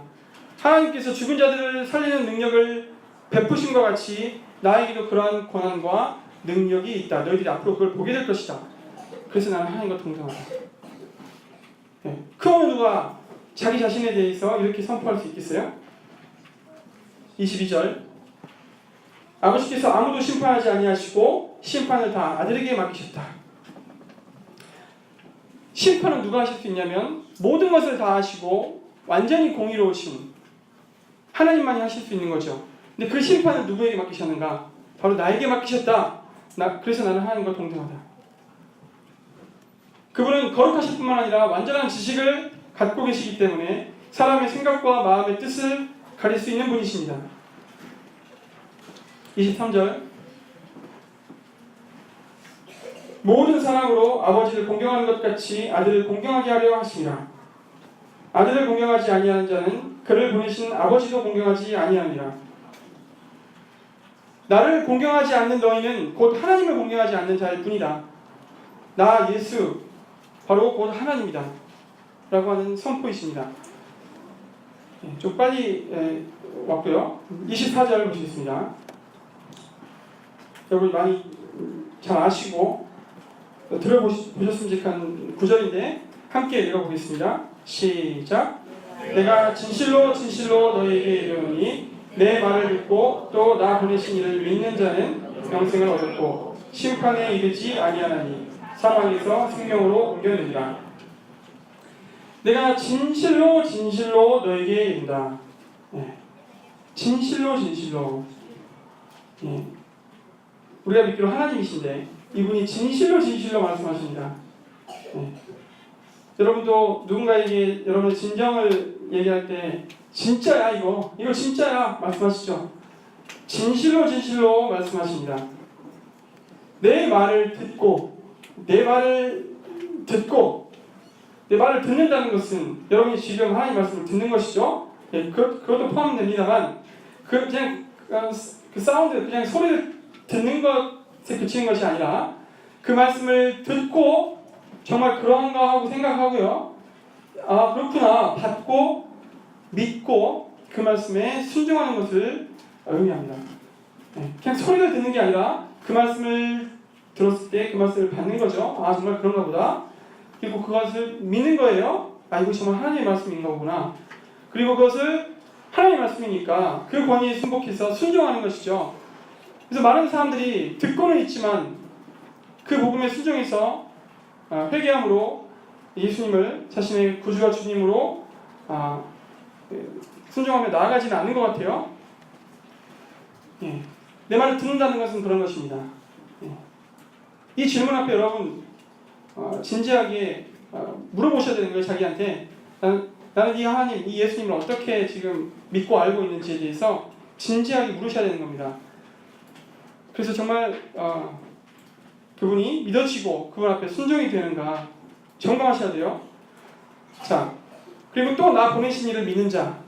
하나님께서 죽은 자들을 살리는 능력을 베푸신 것 같이 나에게도 그러한 권한과 능력이 있다. 너희들이 앞으로 그걸 보게 될 것이다. 그래서 나는 하나님과 동등하다. 그 어느 누가 자기 자신에 대해서 이렇게 선포할 수 있겠어요? 22절 아버지께서 아무도 심판하지 아니하시고 심판을 다 아들에게 맡기셨다. 심판은 누가 하실 수 있냐면 모든 것을 다 하시고 완전히 공의로우신 하나님만이 하실 수 있는 거죠. 근데 그 심판을 누구에게 맡기셨는가? 바로 나에게 맡기셨다. 그래서 나는 하나님과 동등하다. 그분은 거룩하실 뿐만 아니라 완전한 지식을 갖고 계시기 때문에 사람의 생각과 마음의 뜻을 가릴 수 있는 분이십니다. 23절 모든 사랑으로 아버지를 공경하는 것 같이 아들을 공경하게 하려 하심이라. 아들을 공경하지 아니하는 자는 그를 보내신 아버지도 공경하지 아니하니라. 나를 공경하지 않는 너희는 곧 하나님을 공경하지 않는 자일 뿐이다. 나 예수 바로 곧 하나님이다 라고 하는 선포이십니다. 좀 빨리 왔고요. 24절 보시겠습니다. 여러분 많이 잘 아시고 들어보셨으면 구절인데 함께 읽어보겠습니다. 시작. 내가 진실로 진실로 너희에게 이르노니 내 말을 듣고 또 나 보내신 이를 믿는 자는 영생을 얻었고 심판에 이르지 아니하나니 사망에서 생명으로 옮겨내리라. 내가 진실로 진실로 너에게 이른다. 진실로 진실로. 우리가 믿기로 하나님이신데 이분이 진실로 진실로 말씀하십니다. 여러분도 누군가에게 여러분의 진정을 얘기할 때 진짜야 이거 진짜야 말씀하시죠. 진실로 진실로 말씀하십니다. 내 말을 듣고 내 말을 듣는다는 것은 여러분이 지금 하나님 말씀을 듣는 것이죠. 그것도 포함됩니다만 그냥 그 사운드 그냥 소리를 듣는 것에 그치는 것이 아니라 그 말씀을 듣고 정말 그런가 하고 생각하고요. 아 그렇구나 받고 믿고 그 말씀에 순종하는 것을 의미합니다. 그냥 소리를 듣는 게 아니라 그 말씀을 들었을 때 그 말씀을 받는 거죠. 아 정말 그런가 보다. 그리고 그것을 믿는 거예요. 아 이거 정말 하나님의 말씀인가 보구나. 그리고 그것을 하나님의 말씀이니까 그 권위에 순복해서 순종하는 것이죠. 그래서 많은 사람들이 듣고는 있지만 그 복음에 순종해서 회개함으로 예수님을 자신의 구주와 주님으로 순종하며 나아가지는 않는 것 같아요. 내 말을 듣는다는 것은 그런 것입니다. 이 질문 앞에 여러분 진지하게 물어보셔야 되는 거예요. 자기한테 나는 이 하나님, 이 예수님을 어떻게 지금 믿고 알고 있는지에 대해서 진지하게 물으셔야 되는 겁니다. 그래서 정말 그분이 믿어지고 그분 앞에 순종이 되는가 점검하셔야 돼요. 자, 그리고 또 나 보내신 이를 믿는 자라고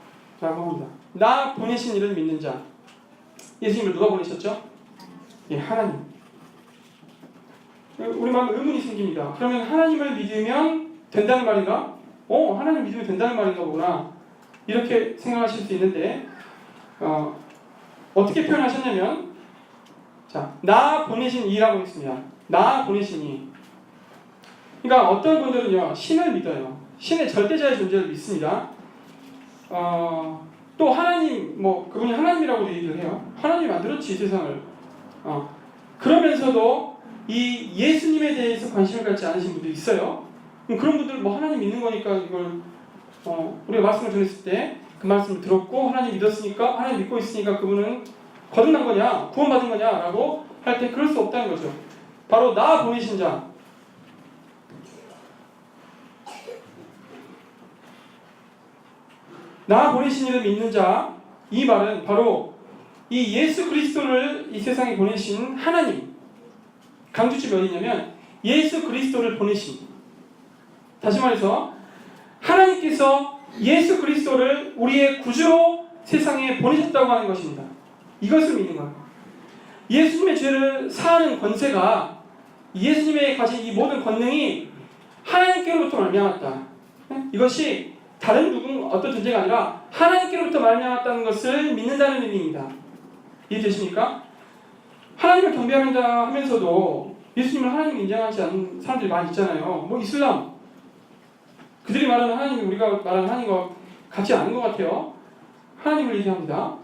합니다. 나 보내신 이를 믿는 자. 예수님을 누가 보내셨죠? 하나님. 우리 마음에 의문이 생깁니다. 그러면 하나님을 믿으면 된다는 말인가? 하나님 믿으면 된다는 말인가 보구나. 이렇게 생각하실 수 있는데 어떻게 표현하셨냐면 자, 나 보내신 이라고 했습니다. 나 보내신 이. 그러니까 어떤 분들은요 신을 믿어요. 신의 절대자의 존재를 믿습니다. 또 하나님 그분이 하나님이라고 얘기를 해요. 하나님이 만들었지 세상을. 그러면서도 이 예수님에 대해서 관심을 갖지 않으신 분들이 있어요. 그런 분들 하나님 믿는 거니까 이걸 우리가 말씀을 전했을 때 그 말씀을 들었고 하나님 믿었으니까 하나님 믿고 있으니까 그분은 거듭난 거냐 구원받은 거냐라고 할 때 그럴 수 없다는 거죠. 바로 나 보내신 자. 나 보내신 이를 믿는 자. 이 말은 바로 이 예수 그리스도를 이 세상에 보내신 하나님. 강조점이 어디냐면 예수 그리스도를 보내신. 다시 말해서 하나님께서 예수 그리스도를 우리의 구주로 세상에 보내셨다고 하는 것입니다. 이것을 믿는 거예요. 예수님의 죄를 사하는 권세가 예수님의 가진 이 모든 권능이 하나님께로부터 말미암았다. 이것이 다른 어떤 존재가 아니라 하나님께로부터 말미암았다는 것을 믿는다는 의미입니다. 이해되십니까? 하나님을 경배한다 하면서도 예수님을 하나님 인정하지 않는 사람들이 많이 있잖아요. 이슬람 그들이 말하는 하나님이 우리가 말하는 하나님과 같지 않은 것 같아요. 하나님을 얘기합니다.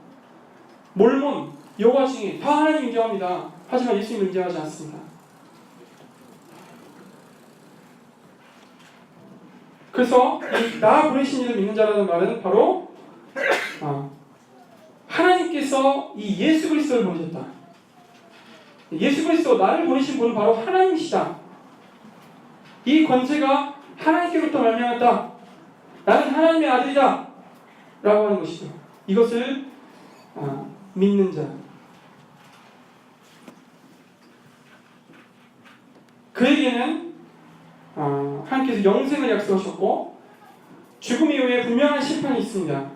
몰몬, 여호와 증인 다 하나님 인정합니다. 하지만 예수님을 인정하지 않습니다. 그래서 이 나 보내신 이를 믿는 자라는 말은 바로 하나님께서 이 예수 그리스도를 보내셨다. 예수 그리스도 나를 보내신 분은 바로 하나님이시다. 이 권세가 하나님께로부터 말미암았다. 나는 하나님의 아들이다. 라고 하는 것이죠. 이것을 믿는 자. 그에게는 하나님께서 영생을 약속하셨고 죽음 이후에 분명한 심판이 있습니다.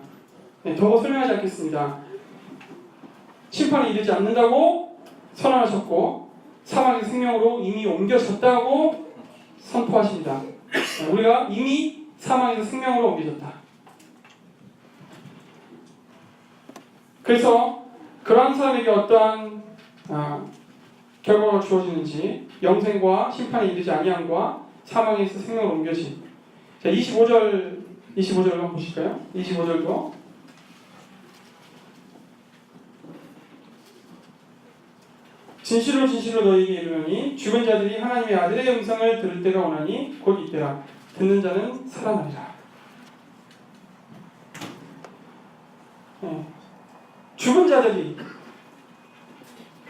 네, 더 설명하지 않겠습니다. 심판이 이르지 않는다고 선언하셨고 사망의 생명으로 이미 옮겨졌다고 선포하십니다. 네, 우리가 이미 사망에서 생명으로 옮겨졌다. 그래서 그러한 사람에게 어떠한 결과가 주어지는지 영생과 심판이 이르지 아니함과 사망에서 생명으로 옮겨진. 자, 25절로 한번 보실까요? 25절도 진실로 진실로 너희에게 이르노니 죽은 자들이 하나님의 아들의 음성을 들을 때가 오나니 곧 이때라. 듣는 자는 살아나리라. 네. 죽은 자들이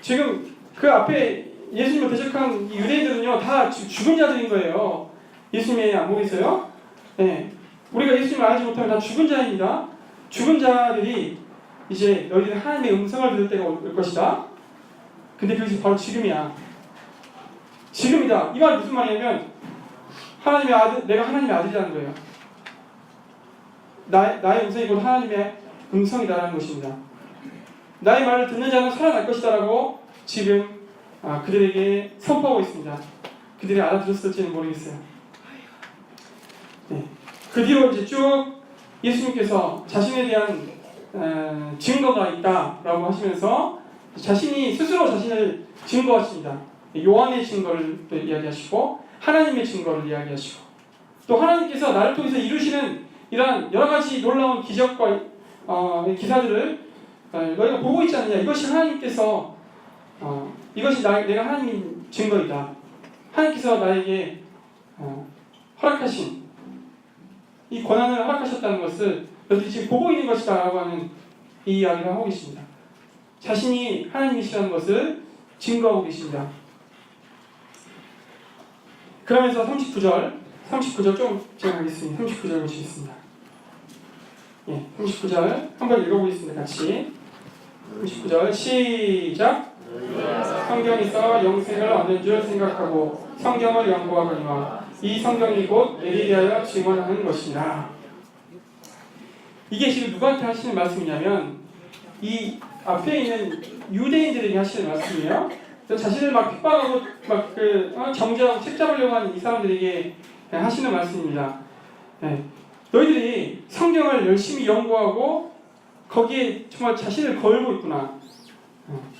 지금 그 앞에 예수님을 대적한 이 유대인들은요 다 죽은 자들인 거예요. 예수님의 안목에서요. 네. 우리가 예수님을 알지 못하면 다 죽은 자입니다. 죽은 자들이 이제 너희들은 하나님의 음성을 들을 때가 올 것이다. 근데 그것이 바로 지금이야. 지금이다. 이 말이 무슨 말이냐면 하나님의 아들, 내가 하나님의 아들이라는 거예요. 나의 음성이 곧 하나님의 음성이다라는 것입니다. 나의 말을 듣는 자는 살아날 것이다라고 지금 그들에게 선포하고 있습니다. 그들이 알아들었을지는 모르겠어요. 네. 그 뒤로 이제 쭉 예수님께서 자신에 대한 증거가 있다라고 하시면서 자신이 스스로 자신을 증거하십니다. 요한의 증거를 또 이야기하시고 하나님의 증거를 이야기하시고 또 하나님께서 나를 통해서 이루시는 이러한 여러 가지 놀라운 기적과 기사들을 너희가 보고 있지 않느냐. 이것이 하나님께서 이것이 내가 하나님 증거이다. 하나님께서 나에게 허락하신 이 권한을 허락하셨다는 것을 너희들이 지금 보고 있는 것이다 라고 하는 이 이야기를 하고 계십니다. 자신이 하나님이시라는 것을 증거하고 계십니다. 그러면서 39절 좀 제가 하겠습니다. 39절 보시겠습니다. 예, 39절 한번 읽어보겠습니다. 같이 39절 시작. 성경에서 영생을 얻는 줄 생각하고 성경을 연구하거니와 이 성경이 곧 내게 대하여 증언하는 것이라. 이게 지금 누구한테 하시는 말씀이냐면 이 앞에 있는 유대인들에게 하시는 말씀이에요. 자신을 막 핍박하고 정죄하고 책잡으려고 하는 이 사람들에게 하시는 말씀입니다. 네. 너희들이 성경을 열심히 연구하고 거기에 정말 자신을 걸고 있구나.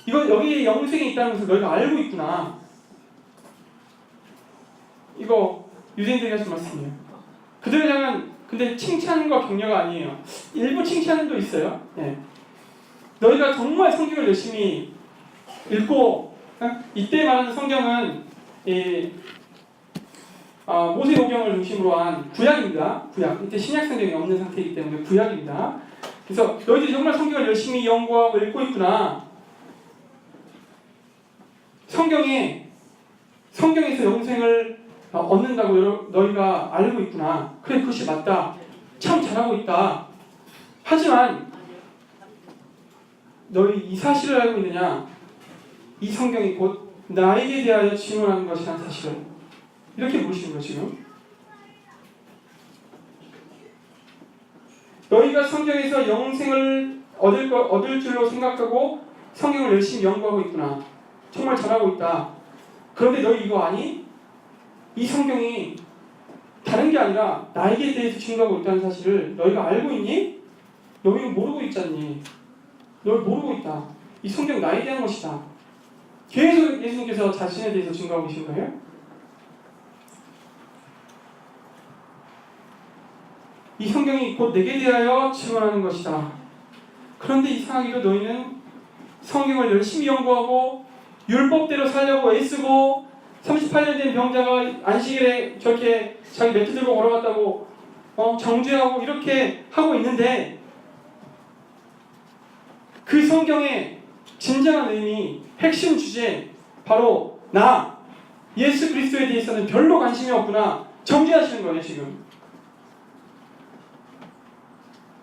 이거 여기에 영생이 있다는 것을 너희가 알고 있구나. 이거 유대인들이 하신 말씀이에요. 그들을 향한 근데 칭찬과 격려가 아니에요. 일부 칭찬도 있어요. 네. 너희가 정말 성경을 열심히 읽고 이때 말하는 성경은 모세오경을 중심으로 한 구약입니다. 구약. 이때 신약 성경이 없는 상태이기 때문에 구약입니다. 그래서 너희들이 정말 성경을 열심히 연구하고 읽고 있구나. 성경에서 영생을 얻는다고 너희가 알고 있구나. 그래, 그것이 맞다. 참 잘하고 있다. 하지만 너희 이 사실을 알고 있느냐? 이 성경이 곧 나에게 대하여 증언하는 것이라는 사실을 이렇게 물으시는 거예요. 지금 너희가 성경에서 영생을 얻을 줄로 생각하고 성경을 열심히 연구하고 있구나. 정말 잘하고 있다. 그런데 너희 이거 아니? 이 성경이 다른 게 아니라 나에게 대해서 증거하고 있다는 사실을 너희가 알고 있니? 너희는 모르고 있잖니. 너희 모르고 있다. 이 성경 나에 대한 것이다. 계속 예수님께서 자신에 대해서 증거하고 계신 거예요. 이 성경이 곧 내게 대하여 증언하는 것이다. 그런데 이상하게도 너희는 성경을 열심히 연구하고 율법대로 살려고 애쓰고 38년 된 병자가 안식일에 저렇게 자기 매트 들고 걸어갔다고 정죄하고 이렇게 하고 있는데 그 성경의 진정한 의미, 핵심 주제 바로 나 예수 그리스도에 대해서는 별로 관심이 없구나 정죄하시는 거예요. 지금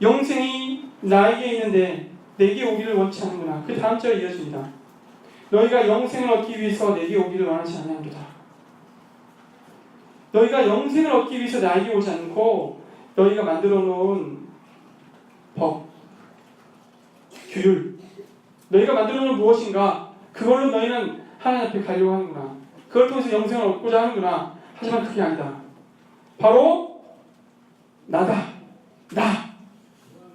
영생이 나에게 있는데 내게 오기를 원치 않는구나. 그 다음 절에 이어집니다. 너희가 영생을 얻기 위해서 내게 오기를 원하지 않는다. 너희가 영생을 얻기 위해서 나에게 오지 않고 너희가 만들어 놓은 법, 규율, 너희가 만들어 놓은 무엇인가 그걸로 너희는 하나님 앞에 가려고 하는구나. 그걸 통해서 영생을 얻고자 하는구나. 하지만 그게 아니다. 바로 나다. 나.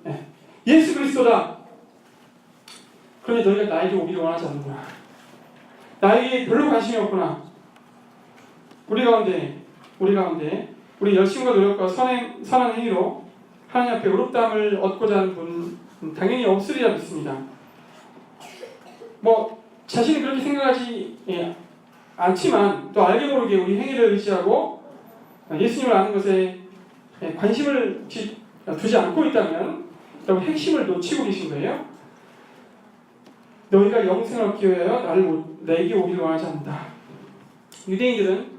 네. 예수 그리스도다. 그런데 너희가 나에게 오기를 원하지 않는구나. 나에게 별로 관심이 없구나. 우리 가운데 우리 열심과 노력과 선한 행위로 하나님 앞에 의롭다함을 얻고자 하는 분 당연히 없으리라 믿습니다. 자신이 그렇게 생각하지 않지만 또 알게 모르게 우리 행위를 의지하고 예수님을 아는 것에 관심을 두지 않고 있다면 여러분 핵심을 놓치고 계신 거예요. 너희가 영생을 얻기 위하여 내게 오기를 원하지 않는다. 유대인들은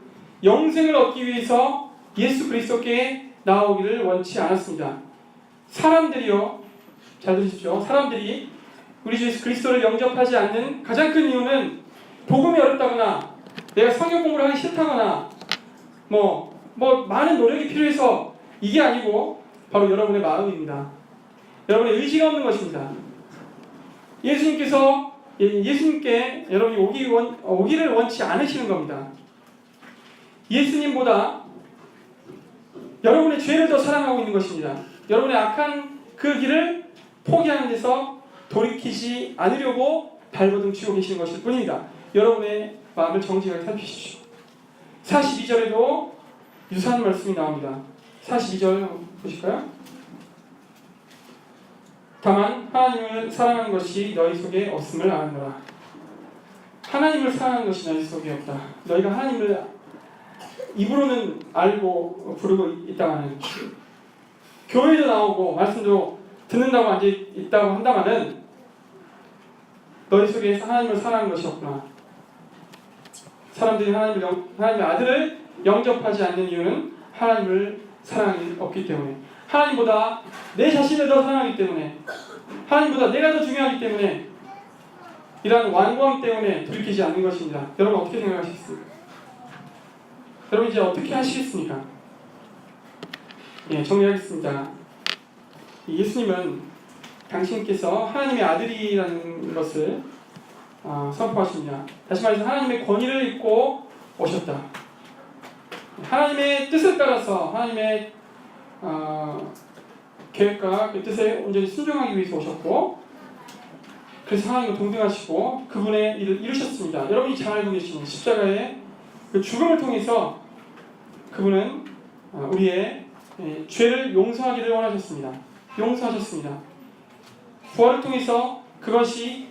영생을 얻기 위해서 예수 그리스도께 나오기를 원치 않았습니다. 사람들이요, 잘 들으십시오. 사람들이 우리 주 예수 그리스도를 영접하지 않는 가장 큰 이유는 복음이 어렵다거나 내가 성경 공부를 하기 싫다거나 많은 노력이 필요해서 이게 아니고 바로 여러분의 마음입니다. 여러분의 의지가 없는 것입니다. 예수님께 여러분이 오기를 원치 않으시는 겁니다. 예수님보다 여러분의 죄를 더 사랑하고 있는 것입니다. 여러분의 악한 그 길을 포기하는 데서 돌이키지 않으려고 발버둥 치고 계시는 것일 뿐입니다. 여러분의 마음을 정직하게 살피십시오. 42절에도 유사한 말씀이 나옵니다. 42절 보실까요? 다만 하나님을 사랑하는 것이 너희 속에 없음을 아노라. 하나님을 사랑하는 것이 너희 속에 없다. 너희가 하나님을 입으로는 알고 부르고 있다가는 교회도 나오고 말씀도 듣는다고 앉아있다고 한다마는 너희 속에 하나님을 사랑하는 것이 없구나. 사람들이 하나님의 아들을 영접하지 않는 이유는 하나님을 사랑이 없기 때문에, 하나님보다 내 자신을 더 사랑하기 때문에, 하나님보다 내가 더 중요하기 때문에, 이러한 완고함 때문에 돌이키지 않는 것입니다. 여러분 어떻게 생각하시겠습니까? 여러분 이제 어떻게 하시겠습니까? 정리하겠습니다. 예수님은 당신께서 하나님의 아들이라는 것을 선포하십니다. 다시 말해서 하나님의 권위를 입고 오셨다. 하나님의 뜻을 따라서 하나님의 계획과 그 뜻에 온전히 순종하기 위해서 오셨고, 그래서 하나님과 동등하시고 그분의 일을 이루셨습니다. 여러분이 잘 알고 계시는 십자가의 그 죽음을 통해서 그분은 우리의 죄를 용서하기를 원하셨습니다. 용서하셨습니다. 부활을 통해서 그것이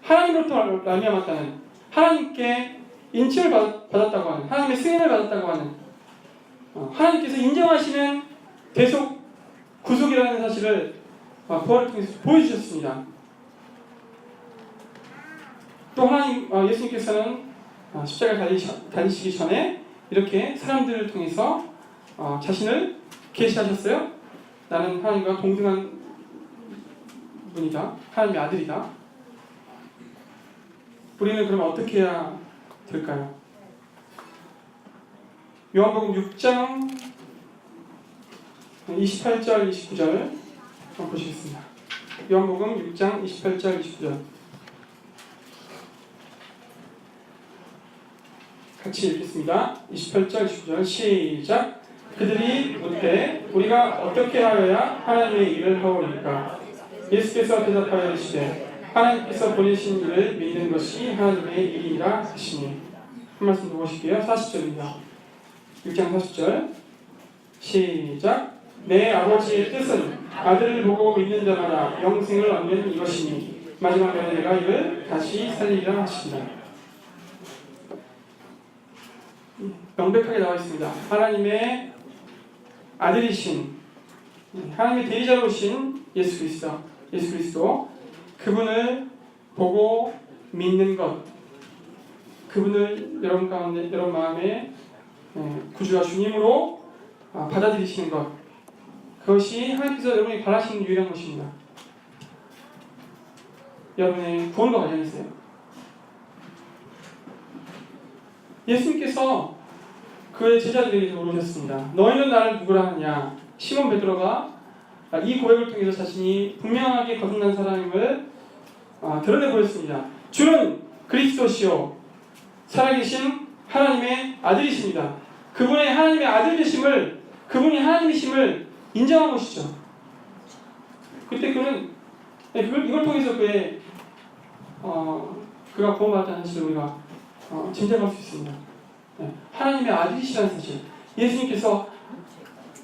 하나님으로부터 말미암았다는, 하나님께 인침을 받았다고 하는, 하나님의 승인을 받았다고 하는, 하나님께서 인정하시는 대속 구속이라는 사실을 부활을 통해서 보여주셨습니다. 또 예수님께서는 십자가에 달리시기 전에 이렇게 사람들을 통해서 자신을 계시하셨어요. 나는 하나님과 동등한 분이다. 하나님의 아들이다. 우리는 그럼 어떻게 해야 될까요? 요한복음 6장 28절 29절 한번 보시겠습니다. 요한복음 6장 28절 29절 같이 읽겠습니다. 28절 29절 시작. 그들이 묻되 우리가 어떻게 하여야 하나님의 일을 하오리까? 예수께서 대답하여 이르시되 하나님께서 보내신 이를 믿는 것이 하나님의 일이라 하시니. 한 말씀 더 보실게요. 40절입니다. 6장 40절 시작. 내 아버지의 뜻은 아들을 보고 믿는 자마다 영생을 얻는 이것이니 마지막 날에 내가 이를 다시 살리리라 하신다. 명백하게 나와 있습니다. 하나님의 아들이신 하나님의 대리자로 오신 예수 그리스도 그분을 보고 믿는 것, 그분을 여러분 가운데 여러분 마음에 구주와 주님으로 받아들이시는 것, 그것이 하나님께서 여러분이 바라시는 유일한 것입니다. 여러분의 구원과 관련해서요. 예수님께서 그의 제자들에게 물으셨습니다. 너희는 나를 누구라 하느냐? 시몬 베드로가 이 고백을 통해서 자신이 분명하게 거듭난 사람임을 드러내 보였습니다. 주는 그리스도시요 살아계신 하나님의 아들이십니다. 그분의 하나님의 아들이심을, 그분이 하나님이심을 인정한 것이죠. 그때 그는 이걸 통해서 그가 구원받았다는 사실을 우리가 짐작할 수 있습니다. 하나님의 아들이시라는 사실, 예수님께서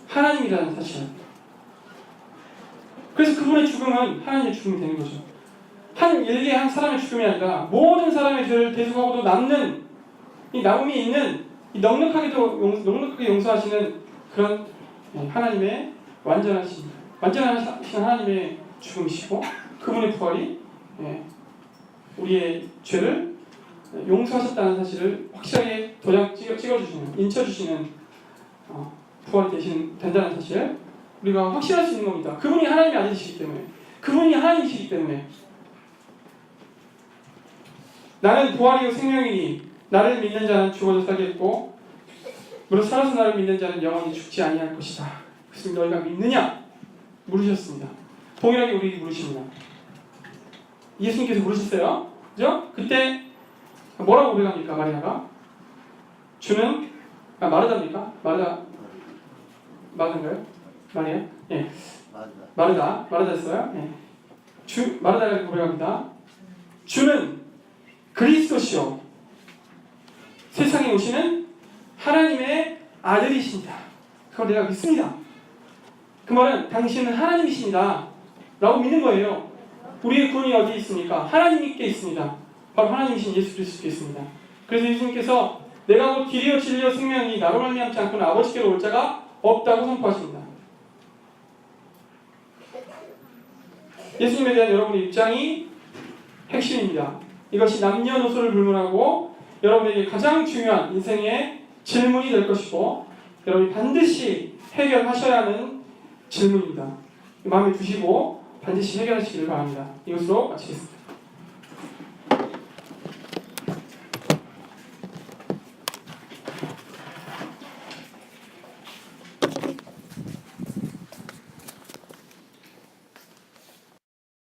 하나님이라는 사실. 그래서 그분의 죽음은 하나님의 죽음이 되는 거죠. 일개 한 사람의 죽음이 아니라 모든 사람의 죄를 대속하고도 남는 이 남음이 있는 이 넉넉하게 용서하시는 그런 하나님의 완전하신 하나님의 죽음이시고 그분의 부활이 우리의 죄를 용서하셨다는 사실을 확실하게 도장 찍어주시는, 인쳐주시는 부활이 된다는 사실 우리가 확실할 수 있는 겁니다. 그분이 하나님의 아들이시기 때문에, 그분이 하나님이시기 때문에 나는 부활이요 생명이니 나를 믿는 자는 죽어도 살겠고 무릇 살아서 나를 믿는 자는 영원히 죽지 아니할 것이다. 그래서 너희가 믿느냐? 물으셨습니다. 동일하게 우리에게 물으십니다. 예수님께서 물으셨어요. 그죠? 그때 뭐라고 고백합니까? 마리아가? 주는 마르다입니까? 마르다인가요? 마리아? 예. 마르다였어요. 예. 마르다가 고백합니다. 주는 그리스도시요 세상에 오시는 하나님의 아들이십니다. 그걸 내가 믿습니다. 그 말은 당신은 하나님이십니다 라고 믿는 거예요. 우리의 구원이 어디 있습니까? 하나님께 있습니다. 바로 하나님이신 예수 그리스도께 있습니다. 그래서 예수님께서 내가 곧 길이요 진리요 생명이 나로 말미암지 않고는 아버지께로 올 자가 없다고 선포하십니다. 예수님에 대한 여러분의 입장이 핵심입니다. 이것이 남녀노소를 불문하고 여러분에게 가장 중요한 인생의 질문이 될 것이고 여러분이 반드시 해결하셔야 하는 질문입니다. 마음에 두시고 반드시 해결하시기를 바랍니다. 이것으로 마치겠습니다.